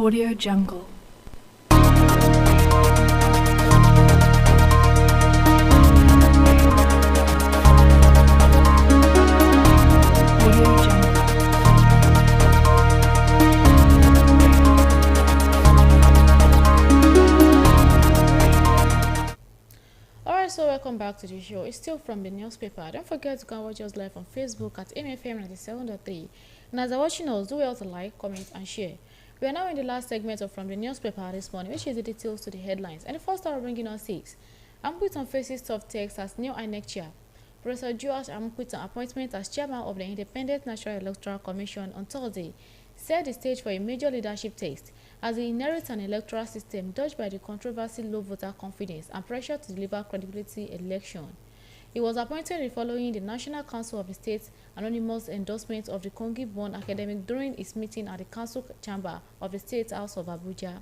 Audio Jungle. Audio Jungle. Alright, so welcome back to the show. It's still from the newspaper. Don't forget to go and watch us live on Facebook at MFM 97.3. And as you're watching us, do well to like, comment, and share. We are now in the last segment of From the Newspaper this morning, which is the details to the headlines. And the first story bringing us 6. Amputon faces tough text as new INEC chair. Professor George Amputon appointment as chairman of the Independent National Electoral Commission on Thursday set the stage for a major leadership test as he inherits an electoral system dogged by the controversy, low voter confidence, and pressure to deliver credibility election. He was appointed following the National Council of the State's anonymous endorsement of the Kongi-born academic during his meeting at the Council Chamber of the State House of Abuja.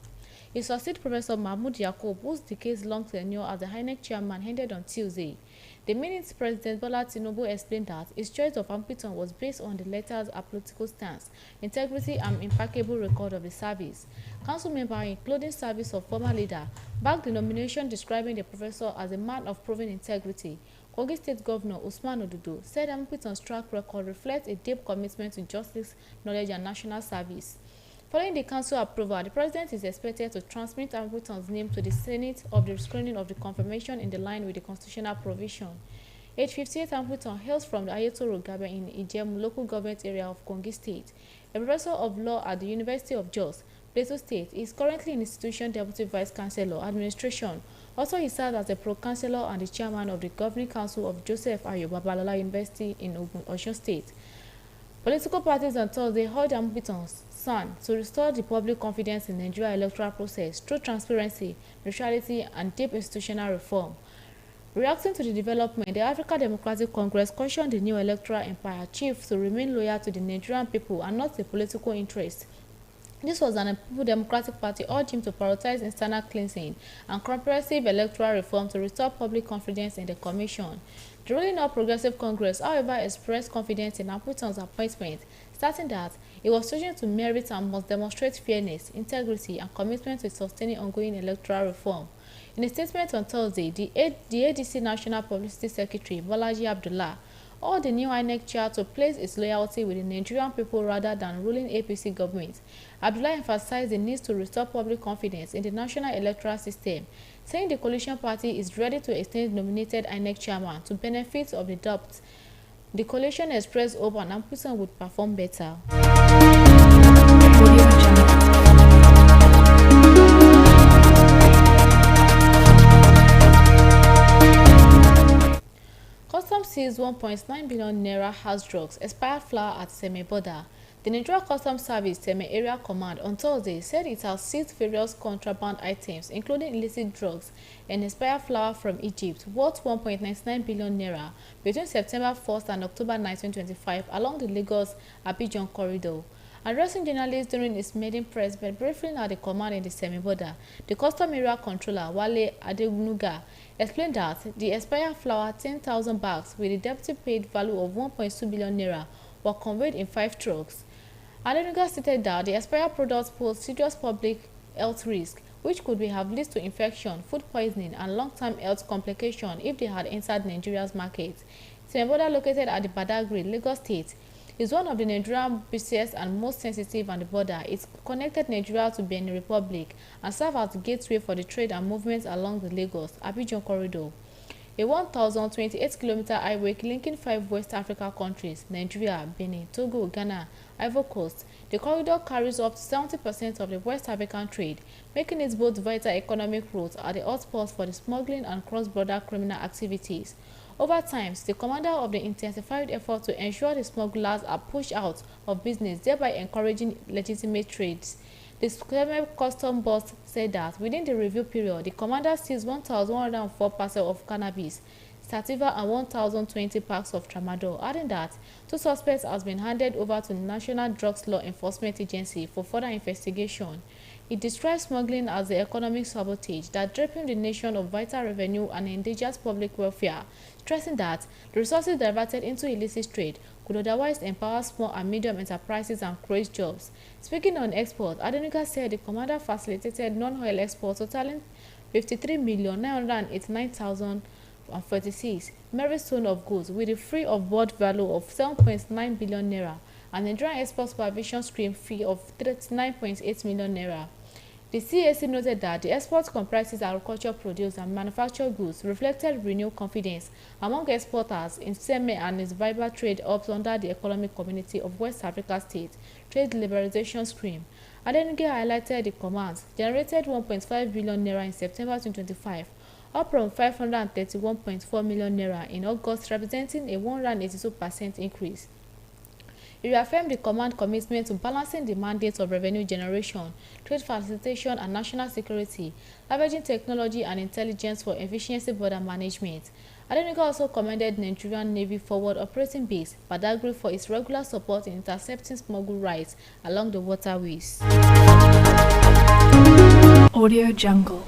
He succeeded Professor Mahmoud Yakub, whose decades-long tenure as the INEC chairman ended on Tuesday. The minute's President Bola Tinubu explained that his choice of Amputon was based on the letter's apolitical stance, integrity, and impeccable record of the service. Council member, including service of former leader, backed the nomination, describing the professor as a man of proven integrity. Kogi State Governor Usman Odudu said Amputon's track record reflects a deep commitment to justice, knowledge, and national service. Following the council approval, the president is expected to transmit Amputon's name to the Senate of the screening of the confirmation in line with the constitutional provision. Age 58, Amputon hails from the Ayetoro Gabe in Ijem local government area of Kogi State. A professor of law at the University of Jos, Plateau State, is currently in institution deputy vice chancellor administration. Also, he served as a pro-chancellor and the chairman of the governing council of Joseph Ayo Babalola University in Osun State. Political parties on Thursday urged Amputon's son to restore the public confidence in the Nigeria electoral process through transparency, neutrality, and deep institutional reform. Reacting to the development, the African Democratic Congress cautioned the new electoral empire chief to remain loyal to the Nigerian people and not the political interests. This was an People Democratic Party urged him to prioritize internal cleansing and comprehensive electoral reform to restore public confidence in the commission. The ruling All Progressive Congress, however, expressed confidence in Amputon's appointment, stating that he was chosen to merit and must demonstrate fairness, integrity, and commitment to sustaining ongoing electoral reform. In a statement on Thursday, the ADC National Publicity Secretary, Bolaji Abdullah, urged the new INEC chair to place its loyalty with the Nigerian people rather than ruling APC government. Abdullah emphasized the need to restore public confidence in the national electoral system, saying the coalition party is ready to extend nominated INEC chairman to benefit of the doubt. The coalition expressed hope and Amputon would perform better. Audio Jungle. Customs seized 1.9 billion naira house drugs, expired flour at Seme border. The Nigeria Customs Service Seme Area Command on Thursday said it has seized various contraband items, including illicit drugs and expired flour from Egypt, worth 1.99 billion naira between September 1st and October 9, 2025 along the Lagos-Abidjan corridor. Addressing journalists during his maiden press briefing at the command in the Seme border, the Custom Area Controller Wale Adenuga explained that the expired flour 10,000 bags with a deputy paid value of 1.2 billion naira were conveyed in 5 trucks. Adenuga stated that the expired products pose serious public health risk, which could have led to infection, food poisoning, and long-term health complications if they had entered Nigeria's market. Seme border, located at the Badagry, Lagos State, is one of the Nigerian busiest and most sensitive on the border. It connected Nigeria to Benin Republic and served as the gateway for the trade and movements along the Lagos-Abidjan corridor. A 1,028-kilometer highway linking 5 West Africa countries, Nigeria, Benin, Togo, Ghana, Ivory Coast. The corridor carries up to 70% of the West African trade, making it both vital economic route and the hotspot for the smuggling and cross-border criminal activities. Over time, the commander of the intensified effort to ensure the smugglers are pushed out of business, thereby encouraging legitimate trades. The Seme Custom boss said that within the review period, the commander seized 1,104 parcels of cannabis, sativa, and 1,020 packs of tramadol, adding that 2 suspects has been handed over to the National Drugs Law Enforcement Agency for further investigation. It describes smuggling as the economic sabotage that stripping the nation of vital revenue and endangers public welfare, stressing that the resources diverted into illicit trade could otherwise empower small and medium enterprises and create jobs. Speaking on export, Adenuga said the commander facilitated non-oil exports totaling 53,989,046 metric tons of goods with a free of board value of 7.9 billion naira and Nigerian Export Supervision Scheme fee of 39.8 million naira. The CAC noted that the export comprises agricultural produce and manufactured goods, reflected renewed confidence among exporters in SEME and its vibrant trade hubs under the Economic Community of West Africa States Trade Liberalization Scheme. Adenuga highlighted the commands generated 1.5 billion naira in September 2025, up from 531.4 million naira in August, representing a 182% increase. He reaffirmed the command commitment to balancing the mandates of revenue generation, trade facilitation, and national security, leveraging technology and intelligence for efficiency border management. Adenuga also commended Nigerian Navy Forward Operating Base, Badagry, for its regular support in intercepting smuggled rights along the waterways. Audio Jungle.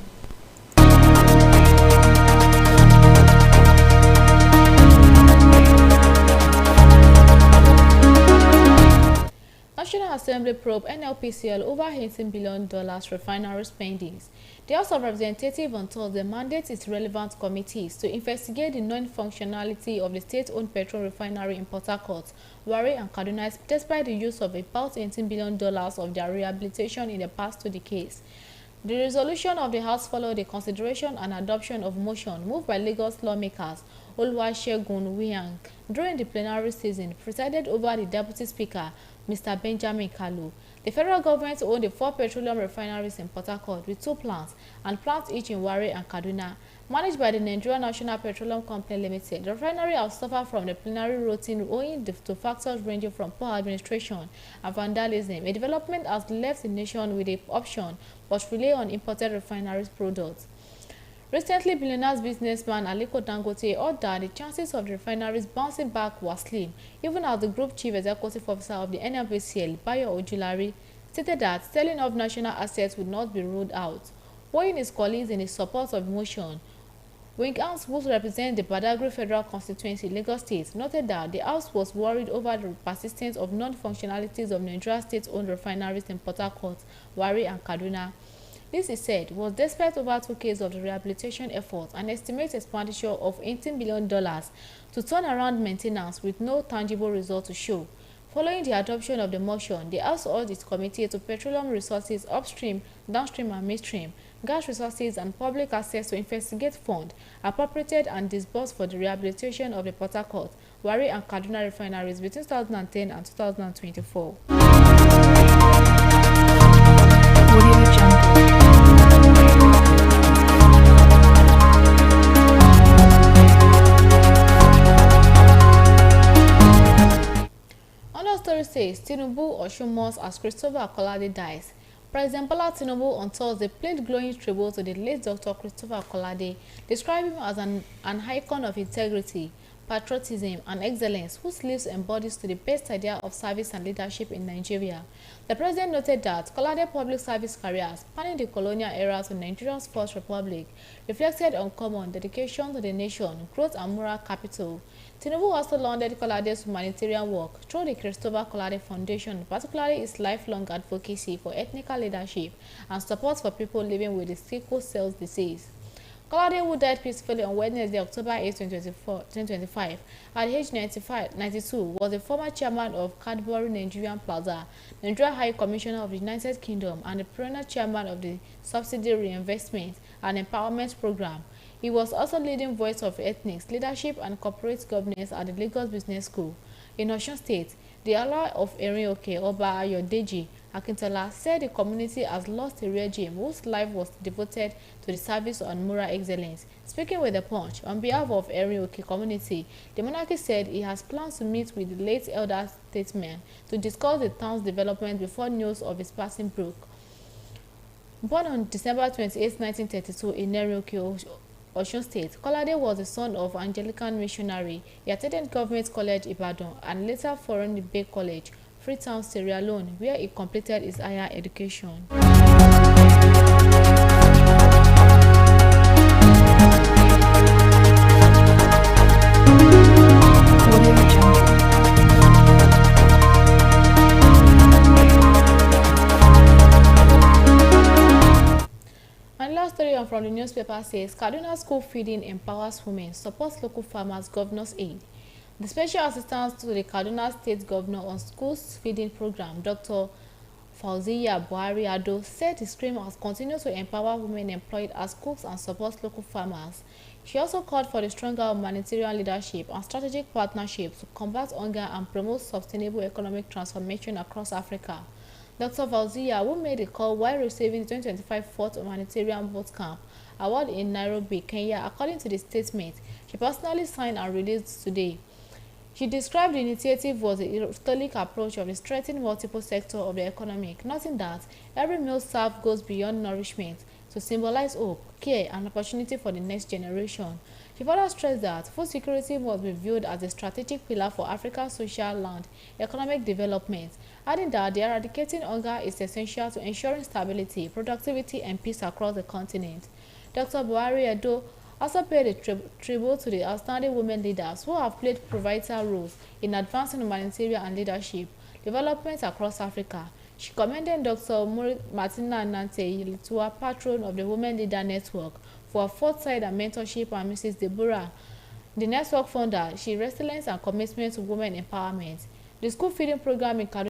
National Assembly probe NLPCL over $18 billion refinery spendings. The House of Representatives on Thursday mandates its relevant committees to investigate the non-functionality of the state-owned petrol refinery in Port Harcourt, Warri and Kaduna, despite the use of about $18 billion of their rehabilitation in the past 2 decades. The resolution of the House followed the consideration and adoption of motion moved by Lagos lawmakers Oluwasegun Wiyang during the plenary season, presided over the Deputy Speaker, Mr. Benjamin Kalu. The federal government owned the 4 petroleum refineries in Port Harcourt with 2 plants and plants each in Warri and Kaduna. Managed by the Nigerian National Petroleum Company Limited, the refinery has suffered from the plenary routine owing to factors ranging from poor administration and vandalism. A development has left the nation with the option but rely on imported refineries products. Recently, billionaire businessman Aliko Dangote ordered the chances of the refineries bouncing back were slim, even as the group chief executive officer of the NNPCL, Bayo Ojulari, stated that selling off national assets would not be ruled out. Weighing his colleagues in his support of the motion, Wingans, who represents the Badagry Federal Constituency, Lagos State, noted that the House was worried over the persistence of non-functionalities of Nigeria state-owned refineries in Port Harcourt, Warri and Kaduna. This, he said, was despite over 2 cases of the rehabilitation efforts and estimated expenditure of $18 billion to turn around maintenance with no tangible result to show. Following the adoption of the motion, the House urged its committee to petroleum resources upstream, downstream and midstream, gas resources and public access to investigate funds appropriated and disbursed for the rehabilitation of the Port Harcourt, Warri and Kaduna refineries between 2010 and 2024. Audio Jungle. Story says Tinubu Oshumos as Christopher Akolade dies. President Bola Tinubu on Thursday played glowing tribute to the late Dr. Christopher Akolade, describing him as an icon of integrity, patriotism and excellence whose lives embodies to the best idea of service and leadership in Nigeria. The president noted that Kolade's public service career spanning the colonial era to Nigeria's First Republic reflected uncommon dedication to the nation, growth and moral capital. Tinubu also lauded Kolade's humanitarian work through the Christopher Akolade Foundation, particularly its lifelong advocacy for ethnical leadership and support for people living with the sickle cell disease. Kolade, who died peacefully on Wednesday, October 8, 2025, at age 92, was a former chairman of Cadbury Nigerian Plaza, Nigeria High Commissioner of the United Kingdom, and the perennial chairman of the Subsidy Reinvestment and Empowerment Program. He was also leading voice of ethnics, leadership, and corporate governance at the Lagos Business School. In Osun State, the ally of Erinioke, Oba Ayodeji Akintola, said the community has lost a regime whose life was devoted to the service and moral excellence. Speaking with the Punch, on behalf of Erinioke community, the monarch said he has plans to meet with the late elder statesman to discuss the town's development before news of his passing broke. Born on December 28, 1932 in Erinioke, Osun State, Kolade was the son of Anglican missionary. He attended Government College Ibadan and later Foreign Bay College, Freetown, Sierra Leone, where he completed his higher education. from the newspaper says Kaduna school feeding empowers women, supports local farmers, governor's aid. The special assistant to the Kaduna State Governor on schools feeding program, Dr. Fauziya Buhari Ado, said the scheme has continued to empower women employed as cooks and support local farmers. She also called for the stronger humanitarian leadership and strategic partnerships to combat hunger and promote sustainable economic transformation across Africa. Dr. Fauziya, who made the call while receiving the 2025 Fourth Humanitarian Boot Camp Award in Nairobi, Kenya, according to the statement she personally signed and released today. She described the initiative as a holistic approach of strengthening multiple sectors of the economy, noting that every meal served goes beyond nourishment to symbolize hope, care, and opportunity for the next generation. She further stressed that food security must be viewed as a strategic pillar for Africa's social and economic development, adding that eradicating hunger is essential to ensuring stability, productivity, and peace across the continent. Dr. Buhari Edo also paid a tribute to the outstanding women leaders who have played pivotal roles in advancing humanitarian and leadership development across Africa. She commended Dr. Martina Nante Litua, patron of the Women Leader Network, for her foresight and mentorship, and Mrs. Deborah, the network founder, she resilience and commitment to women empowerment. The school feeding program in Kaduna